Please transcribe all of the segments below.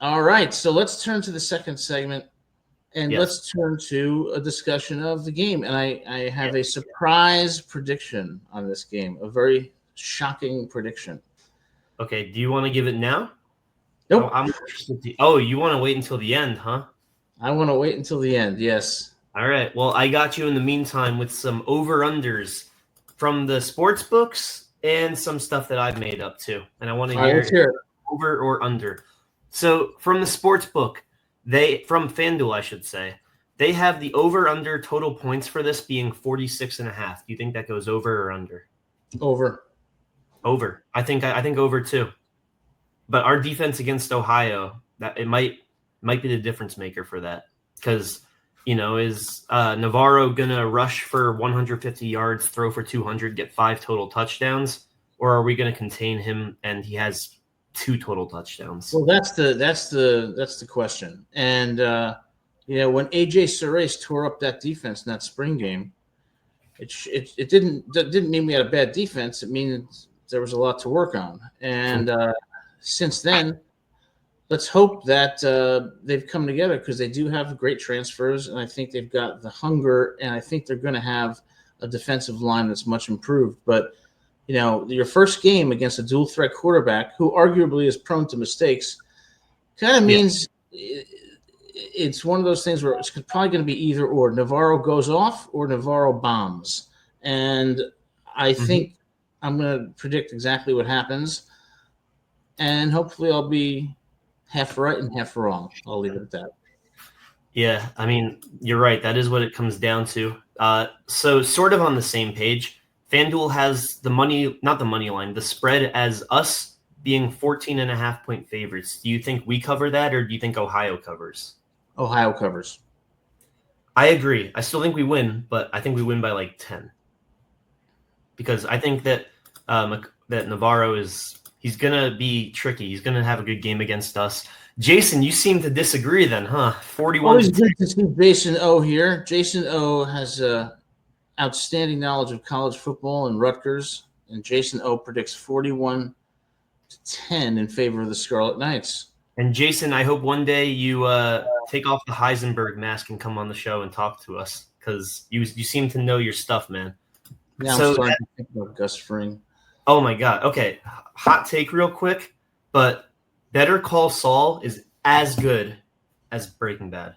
All right, so let's turn to the second segment, and Yes. let's turn to a discussion of the game. And I have a surprise prediction on this game, a very shocking prediction. Okay, do you want to give it now? Nope. I'm interested you want to wait until the end, huh? I want to wait until the end, yes. All right, well, I got you in the meantime with some over-unders from the sports books and some stuff that I've made up too. And I want to All right, let's hear it. over or under. So from the sports book, from FanDuel, I should say, they have the over-under total points for this being 46.5. Do you think that goes over or under? Over. Over. I think over too. But our defense against Ohio, that it might be the difference maker for that. Because, is Navarro gonna rush for 150 yards, throw for 200, get 5 total touchdowns, or are we gonna contain him and he has 2 total touchdowns? Well, that's the question. And when AJ Surace tore up that defense in that spring game, it didn't mean we had a bad defense. It means there was a lot to work on. And since then, let's hope that they've come together, because they do have great transfers, and I think they've got the hunger, and I think they're going to have a defensive line that's much improved. But your first game against a dual threat quarterback who arguably is prone to mistakes kind of means it's one of those things where it's probably going to be either or. Navarro goes off or Navarro bombs. And I think I'm going to predict exactly what happens. And hopefully I'll be half right and half wrong. I'll leave it at that. Yeah, I mean, you're right. That is what it comes down to. So sort of on the same page, FanDuel has the spread as us being 14.5-point favorites. Do you think we cover that, or do you think Ohio covers? Ohio covers. I agree. I still think we win, but I think we win by like 10. Because I think that that Navarro he's going to be tricky. He's going to have a good game against us. Jason, you seem to disagree then, huh? 41. Always good to see Jason O here. Jason O has outstanding knowledge of college football and Rutgers, and Jason O predicts 41-10 in favor of the Scarlet Knights. And Jason, I hope one day you take off the Heisenberg mask and come on the show and talk to us, because you seem to know your stuff, man. Now I'm starting to think about Gus Fring. Oh my God. Okay, hot take real quick, but Better Call Saul is as good as Breaking Bad.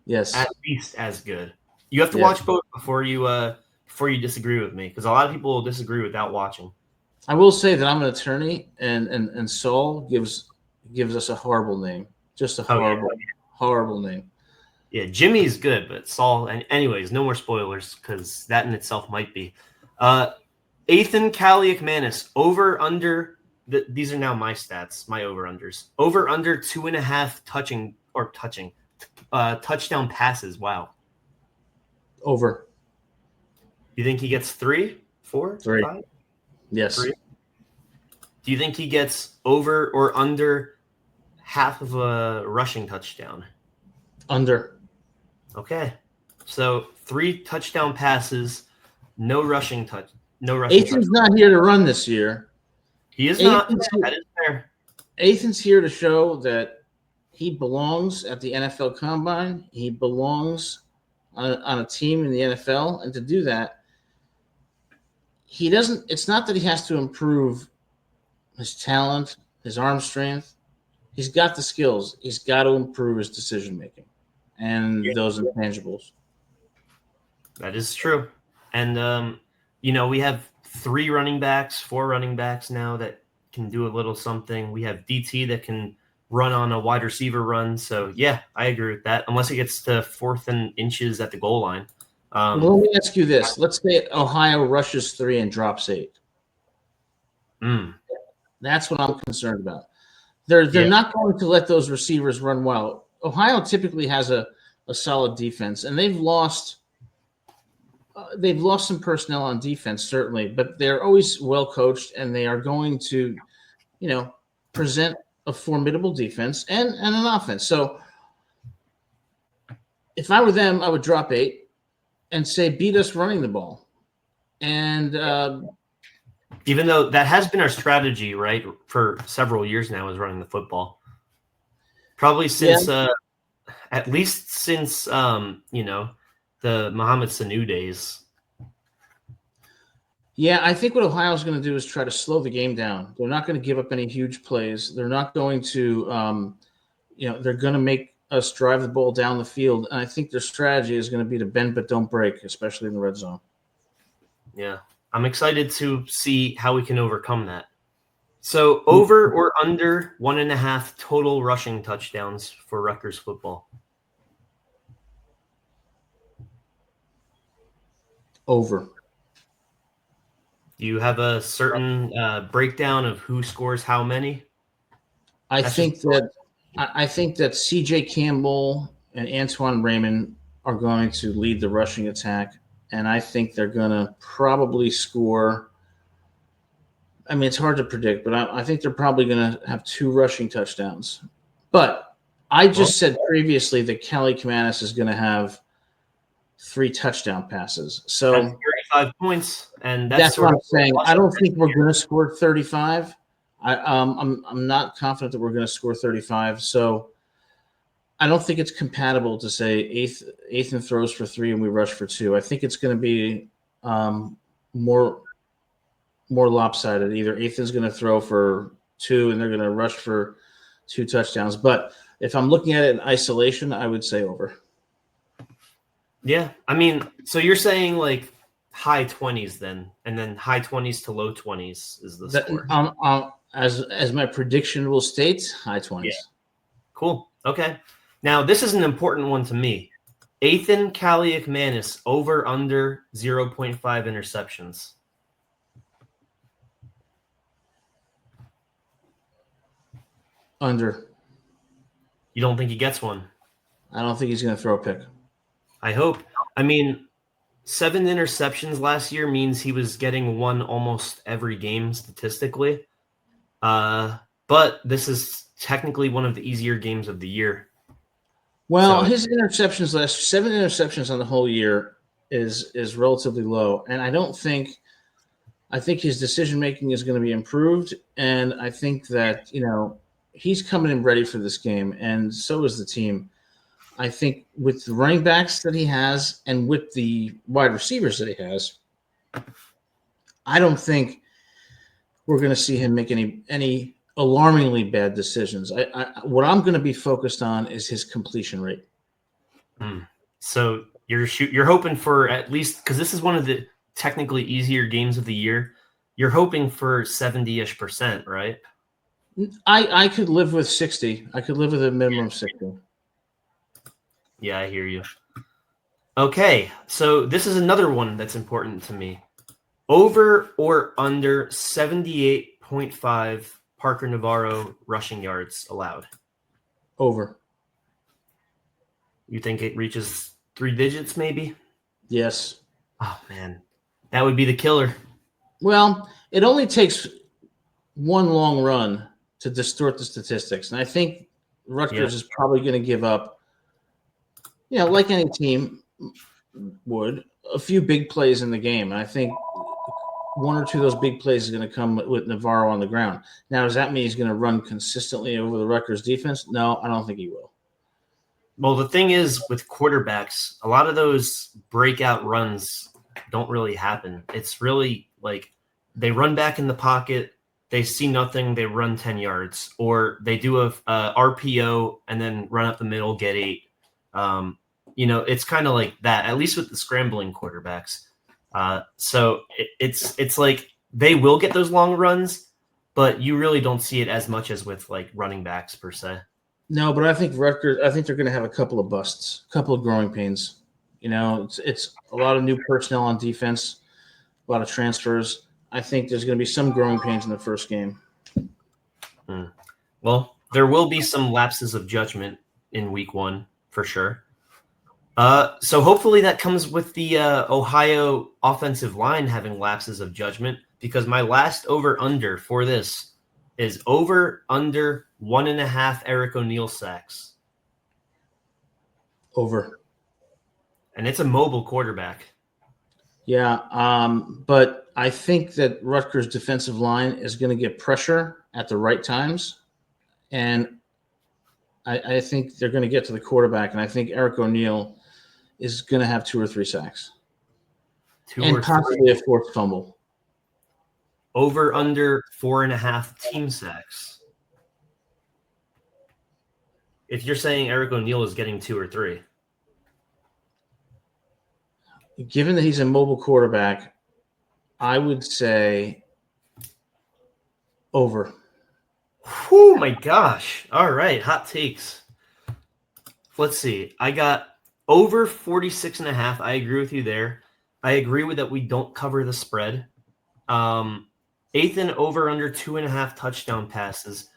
Yes, at least as good. You have to watch both before you disagree with me, because a lot of people will disagree without watching. I will say that I'm an attorney, and Saul gives us a horrible name, just a horrible name. Yeah, Jimmy's good, but Saul. And anyways, no more spoilers, because that in itself might be. Ethan Kaliakmanis, over under. These are now my stats, my over unders. Over under 2.5 touchdown passes. Wow. Over. You think he gets 3, 4, 3? 5? Yes. 3? Do you think he gets over or under half of a rushing touchdown? Under. Okay. So 3 touchdown passes, no rushing touch. Ethan's not here to run this year. He is not. That is fair. Ethan's here to show that he belongs at the NFL Combine. He belongs on a team in the NFL, and to do that, he doesn't. It's not that he has to improve his talent, his arm strength. He's got the skills. He's got to improve his decision making and those intangibles. That is true. And we have 4 running backs now that can do a little something. We have DT that can run on a wide receiver run. So, yeah, I agree with that, unless it gets to 4th and inches at the goal line. Well, let me ask you this. Let's say Ohio rushes 3 and drops 8. That's what I'm concerned about. They're not going to let those receivers run well. Ohio typically has a solid defense, and they've lost some personnel on defense, certainly, but they're always well coached, and they are going to, present a formidable defense and an offense. So if I were them, I would drop 8 and say, beat us running the ball. And even though that has been our strategy, right, for several years now, is running the football. Probably Yeah. since at least since the Mohamed Sanu days. Yeah, I think what Ohio's going to do is try to slow the game down. They're not going to give up any huge plays. They're not going to, they're going to make us drive the ball down the field. And I think their strategy is going to be to bend but don't break, especially in the red zone. Yeah, I'm excited to see how we can overcome that. So over or under 1.5 total rushing touchdowns for Rutgers football? Over. Do you have a certain breakdown of who scores how many? I think that C.J. Campbell and Antoine Raymond are going to lead the rushing attack, and I think they're going to probably score. I mean, it's hard to predict, but I think they're probably going to have 2 rushing touchdowns. But I just said previously that Kelly Kamanis is going to have 3 touchdown passes. So that's 35 points, and that's what I'm saying. I don't think we're going to score 35. I'm not confident that we're going to score 35. So I don't think it's compatible to say Ethan throws for 3 and we rush for 2. I think it's going to be more lopsided. Either Ethan's going to throw for 2 and they're going to rush for 2 touchdowns. But if I'm looking at it in isolation, I would say over. Yeah, I mean, so you're saying like high 20s then, and then high 20s to low 20s is the score. As my prediction will state, high 20s. Yeah. Cool. Okay. Now this is an important one to me. Ethan Kaliakmanis over under 0.5 interceptions. Under. You don't think he gets one? I don't think he's going to throw a pick. I hope. I mean, 7 interceptions last year means he was getting one almost every game statistically. But this is technically one of the easier games of the year. Well, his interceptions 7 interceptions on the whole year is relatively low, and I think his decision making is going to be improved, and I think that he's coming in ready for this game, and so is the team. I think with the running backs that he has and with the wide receivers that he has, I don't think we're going to see him make any alarmingly bad decisions. What I'm going to be focused on is his completion rate. So you're hoping for at least, because this is one of the technically easier games of the year, you're hoping for 70-ish%, right? I could live with 60. I could live with a minimum of 60. Yeah, I hear you. Okay, so this is another one that's important to me. Over or under 78.5 Parker Navarro rushing yards allowed? Over. You think it reaches 3 digits maybe? Yes. Oh, man. That would be the killer. Well, it only takes one long run to distort the statistics. And I think Rutgers is probably going to give up, like any team would, a few big plays in the game. And I think 1 or 2 of those big plays is going to come with Navarro on the ground. Now, does that mean he's going to run consistently over the Rutgers defense? No, I don't think he will. Well, the thing is with quarterbacks, a lot of those breakout runs don't really happen. It's really like they run back in the pocket, they see nothing, they run 10 yards, or they do a RPO and then run up the middle, get 8. It's kind of like that, at least with the scrambling quarterbacks. So it's like they will get those long runs, but you really don't see it as much as with like running backs per se. No, but I think Rutgers, they're going to have a couple of busts, a couple of growing pains. It's a lot of new personnel on defense, a lot of transfers. I think there's going to be some growing pains in the first game. Well, there will be some lapses of judgment in week 1 for sure. So hopefully that comes with the Ohio offensive line having lapses of judgment, because my last over-under for this is over-under 1.5 Eric O'Neal sacks. Over. And it's a mobile quarterback. Yeah, but I think that Rutgers' defensive line is going to get pressure at the right times. And I think they're going to get to the quarterback, and I think Eric O'Neill is going to have 2 or 3 sacks. And possibly a forced fumble. Over under 4.5 team sacks. If you're saying Eric O'Neill is getting 2 or 3. Given that he's a mobile quarterback, I would say over. Oh my gosh. All right. Hot takes. Let's see. I got over 46.5. I agree with you there. I agree with that we don't cover the spread. Ethan over under 2.5 touchdown passes.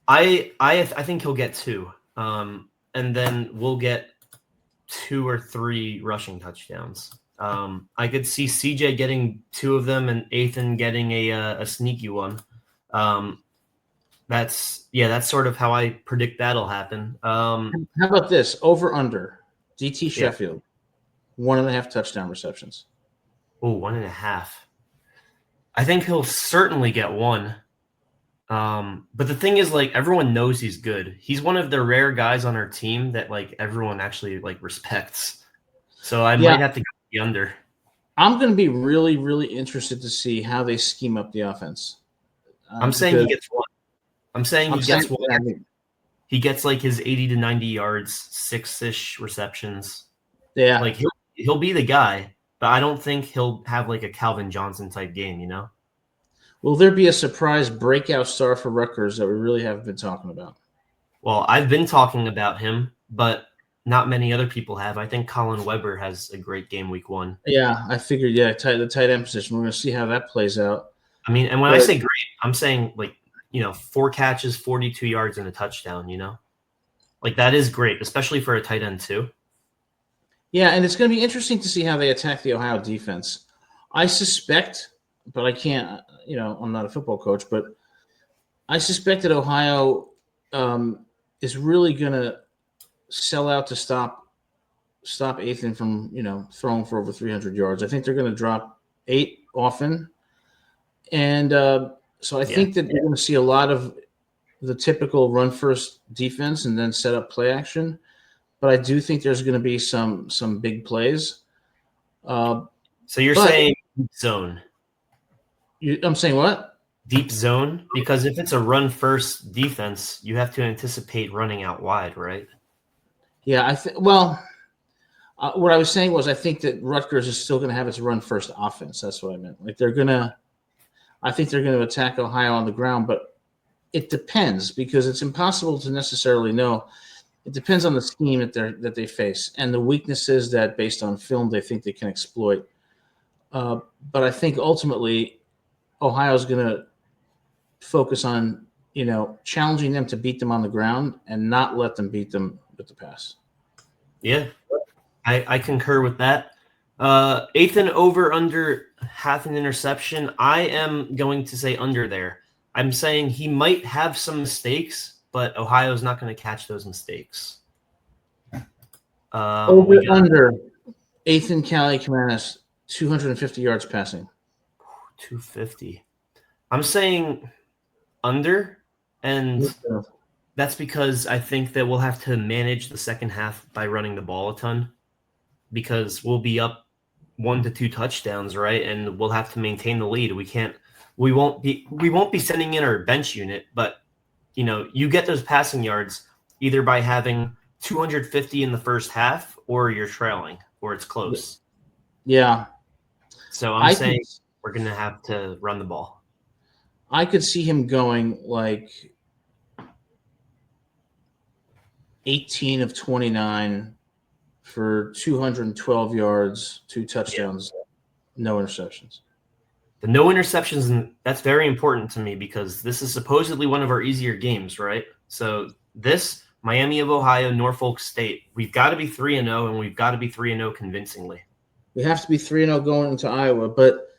I think he'll get 2. And then we'll get 2 or 3 rushing touchdowns. I could see CJ getting 2 of them and Ethan getting a sneaky one. That's sort of how I predict that'll happen. How about this? Over under DT Sheffield, 1.5 touchdown receptions. Oh, 1.5. I think he'll certainly get 1. But the thing is, like, everyone knows he's good. He's one of the rare guys on our team that like everyone actually like respects. So I might have to go the under. I'm going to be really, really interested to see how they scheme up the offense. I'm saying he gets 1. I'm saying he gets 1. He gets like his 80 to 90 yards, 6-ish receptions. Yeah, like he'll be the guy, but I don't think he'll have like a Calvin Johnson type game. You know. Will there be a surprise breakout star for Rutgers that we really haven't been talking about? Well, I've been talking about him, but not many other people have. I think Colin Weber has a great game week 1. Yeah, I figured, the tight end position. We're going to see how that plays out. I mean, and when I say great, I'm saying like, 4 catches, 42 yards, and a touchdown, Like that is great, especially for a tight end too. Yeah, and it's going to be interesting to see how they attack the Ohio defense. I suspect, but I can't, I'm not a football coach, but I suspect that Ohio is really going to sell out to stop Ethan from, throwing for over 300 yards. I think they're going to drop 8 often. And so I think that we're going to see a lot of the typical run first defense and then set up play action. But I do think there's going to be some big plays. So you're saying deep zone? I'm saying what? Deep zone? Because if it's a run first defense, you have to anticipate running out wide, right? Yeah, what I was saying was I think that Rutgers is still going to have its run first offense. That's what I meant. Like I think they're going to attack Ohio on the ground, but it depends because it's impossible to necessarily know. It depends on the scheme that they face and the weaknesses that, based on film, they think they can exploit. But I think ultimately Ohio's going to focus on, challenging them to beat them on the ground and not let them beat them with the pass. Yeah, I concur with that. Ethan over under half an interception. I am going to say under there. I'm saying he might have some mistakes, but Ohio's not going to catch those mistakes. Under Ethan Cali-Kamanis, 250 yards passing. 250. I'm saying under, and that's because I think that we'll have to manage the second half by running the ball a ton because we'll be up 1 to 2 touchdowns, right? And we'll have to maintain the lead. We won't be sending in our bench unit, but you get those passing yards either by having 250 in the first half or you're trailing or it's close. Yeah. So I'm saying we're going to have to run the ball. I could see him going like 18 of 29 for 212 yards, 2 touchdowns, no interceptions. The no interceptions, and that's very important to me because this is supposedly one of our easier games, right? So this, Miami of Ohio, Norfolk State, we've got to be 3-0, and we've got to be 3-0 convincingly. We have to be 3-0 going into Iowa, but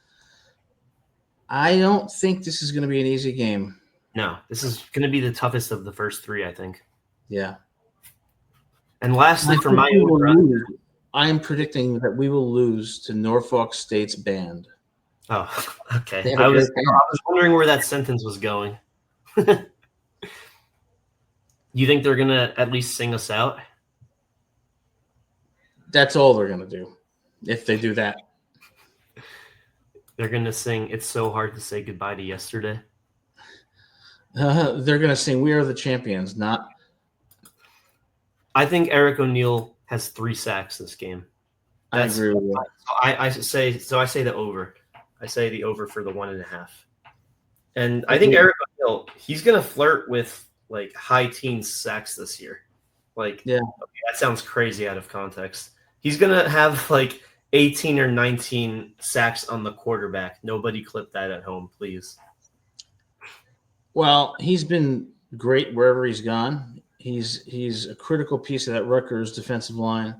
I don't think this is going to be an easy game. No, this is going to be the toughest of the first 3, I think. Yeah. And lastly, for my own run, I am predicting that we will lose to Norfolk State's band. Oh, okay. I was wondering where that sentence was going. You think they're gonna at least sing us out? That's all they're going to do if they do that. They're gonna sing "It's So Hard to Say Goodbye to Yesterday." They're going to sing "We Are the Champions," not. I think Eric O'Neal has 3 sacks this game. I agree with you. I say the over. I say the over for the 1.5. And I think Eric O'Neal, he's gonna flirt with like high teens sacks this year. Like, yeah, okay, that sounds crazy out of context. He's gonna have like 18 or 19 sacks on the quarterback. Nobody clip that at home, please. Well, he's been great wherever he's gone. He's a critical piece of that Rutgers defensive line.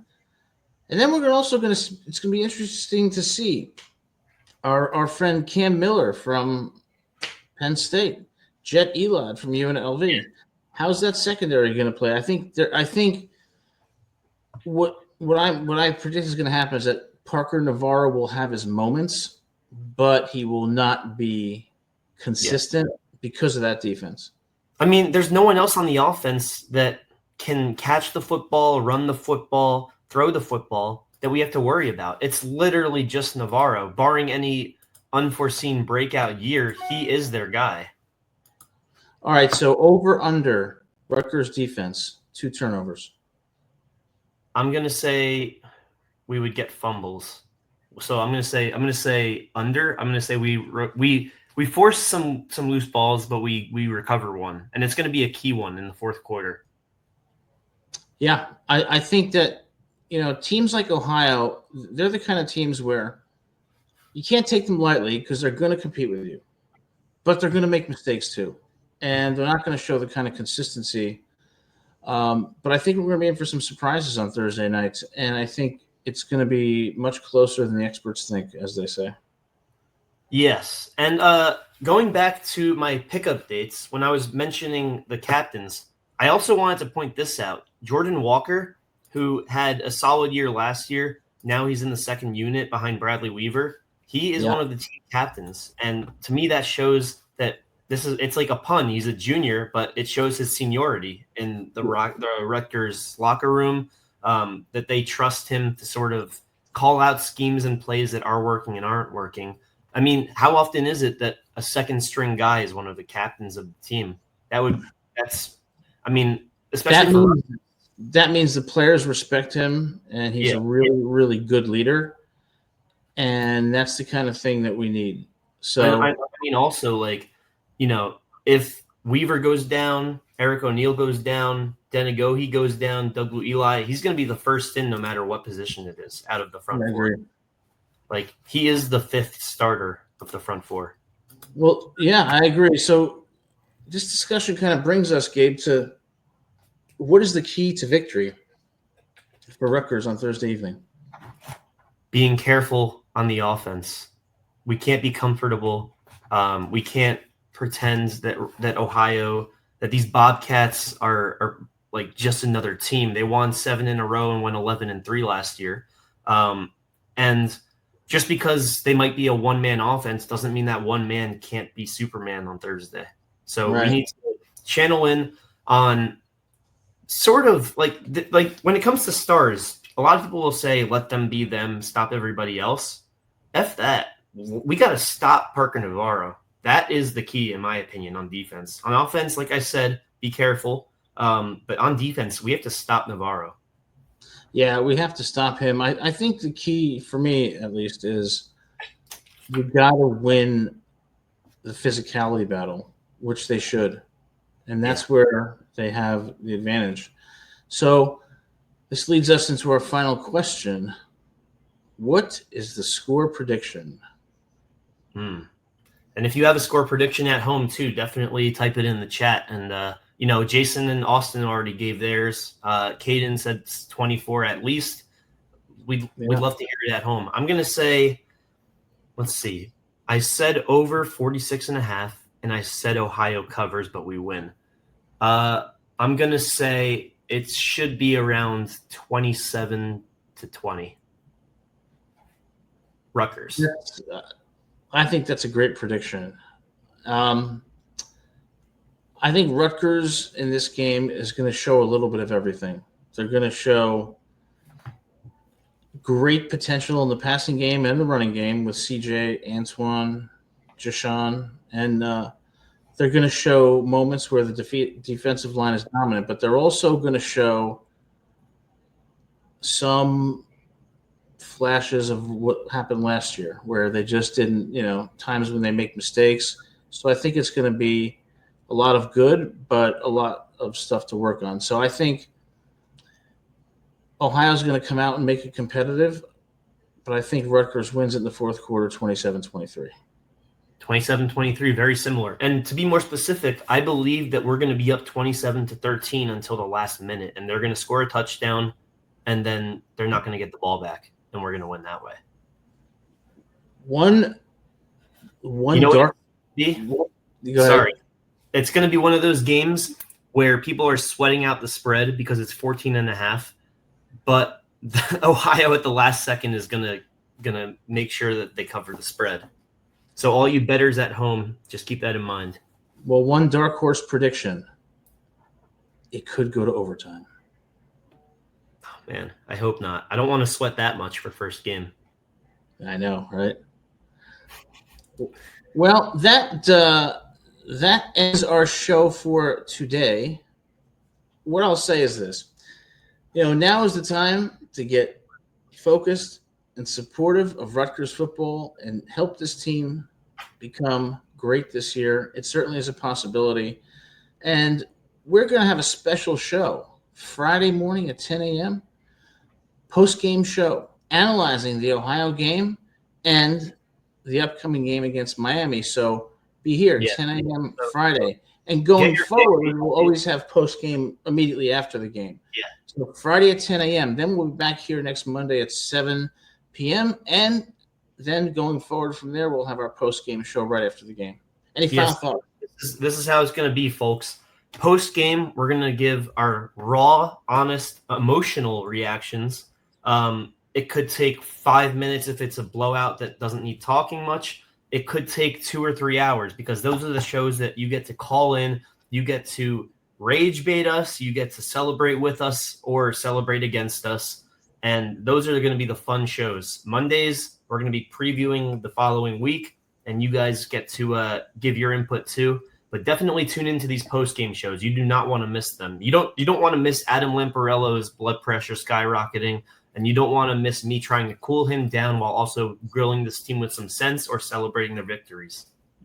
And then we're also going to – it's going to be interesting to see our friend Cam Miller from Penn State, Jet Elod from UNLV. How's that secondary going to play? I think what I predict is going to happen is that Parker Navarro will have his moments, but he will not be consistent because of that defense. I mean, there's no one else on the offense that can catch the football, run the football, throw the football that we have to worry about. It's literally just Navarro. Barring any unforeseen breakout year, he is their guy. All right, so over under Rutgers defense, 2 turnovers. I'm gonna say we would get fumbles. So I'm gonna say under. I'm gonna say we force some loose balls, but we recover one, and it's gonna be a key one in the fourth quarter. Yeah, I think that teams like Ohio, they're the kind of teams where you can't take them lightly because they're going to compete with you, but they're going to make mistakes too, and they're not going to show the kind of consistency. But I think we're going to be in for some surprises on Thursday night, and I think it's going to be much closer than the experts think, as they say. Yes, and going back to my pickup dates, when I was mentioning the captains, I also wanted to point this out. Jordan Walker, who had a solid year last year, now he's in the second unit behind Bradley Weaver. He is one of the team captains, and to me that shows that it's like a pun. He's a junior, but it shows his seniority in the Rutgers locker room, that they trust him to sort of call out schemes and plays that are working and aren't working. I mean, how often is it that a second string guy is one of the captains of the team? Especially that means the players respect him, and he's a really, really good leader. And that's the kind of thing that we need. So I mean, also, like, if Weaver goes down, Eric O'Neal goes down, Denagohi goes down, Douglas Eli, he's going to be the first in no matter what position it is out of the front four. Like, he is the 5th starter of the front four. Well, yeah, I agree. So this discussion kind of brings us, Gabe, to what is the key to victory for Rutgers on Thursday evening? Being careful on the offense. We can't be comfortable. We can't pretend that Ohio, that these Bobcats are like just another team. They won 7 in a row and went 11-3 last year. And just because they might be a one-man offense doesn't mean that one man can't be Superman on Thursday. So we need to channel in on sort of like when it comes to stars, a lot of people will say, let them be them, stop everybody else. F that. We got to stop Parker Navarro. That is the key, in my opinion, on defense. On offense, like I said, be careful. But on defense, we have to stop Navarro. Yeah, we have to stop him. I think the key, for me at least, is you got to win the physicality battle, which they should. And that's where they have the advantage. So this leads us into our final question. What is the score prediction? And if you have a score prediction at home too, definitely type it in the chat. And Jason and Austin already gave theirs. Caden said 24 at least. We'd love to hear it at home. I'm gonna say, let's see. I said over 46.5, and I said Ohio covers, but we win. I'm gonna say it should be around 27-20. Rutgers. I think that's a great prediction. I I think Rutgers in this game is going to show a little bit of everything. They're going to show great potential in the passing game and the running game with CJ, Antoine, Jashawn, and they're going to show moments where the defensive line is dominant, but they're also going to show some flashes of what happened last year where they just didn't, times when they make mistakes. So I think it's going to be a lot of good, but a lot of stuff to work on. So I think Ohio's going to come out and make it competitive, but I think Rutgers wins it in the fourth quarter, 27-23. 27-23, very similar. And to be more specific, I believe that we're going to be up 27-13 until the last minute, and they're going to score a touchdown, and then they're not going to get the ball back, and we're going to win that way. One dark. Sorry. It's going to be one of those games where people are sweating out the spread because it's 14.5, but Ohio at the last second is going to make sure that they cover the spread. So all you bettors at home, just keep that in mind. Well, one dark horse prediction. It could go to overtime. Oh, man, I hope not. I don't want to sweat that much for first game. I know, right? Well, that ends our show for today. What I'll say is this. Now is the time to get focused and supportive of Rutgers football and help this team become great this year. It certainly is a possibility. And we're going to have a special show Friday morning at 10 a.m., post-game show, analyzing the Ohio game and the upcoming game against Miami. So be here, 10 a.m. Friday. And going forward, we'll always have post-game immediately after the game. Yeah. So Friday at 10 a.m. Then we'll be back here next Monday at 7 p.m. And then going forward from there, we'll have our post-game show right after the game. Any final thoughts? This is how it's going to be, folks. Post-game, we're going to give our raw, honest, emotional reactions. It could take 5 minutes if it's a blowout that doesn't need talking much. It could take 2 or 3 hours because those are the shows that you get to call in. You get to rage bait us. You get to celebrate with us or celebrate against us. And those are going to be the fun shows. Mondays, we're going to be previewing the following week, and you guys get to give your input too. But definitely tune into these post-game shows. You do not want to miss them. You don't want to miss Adam Lamparello's blood pressure skyrocketing, and you don't want to miss me trying to cool him down while also grilling this team with some sense or celebrating their victories.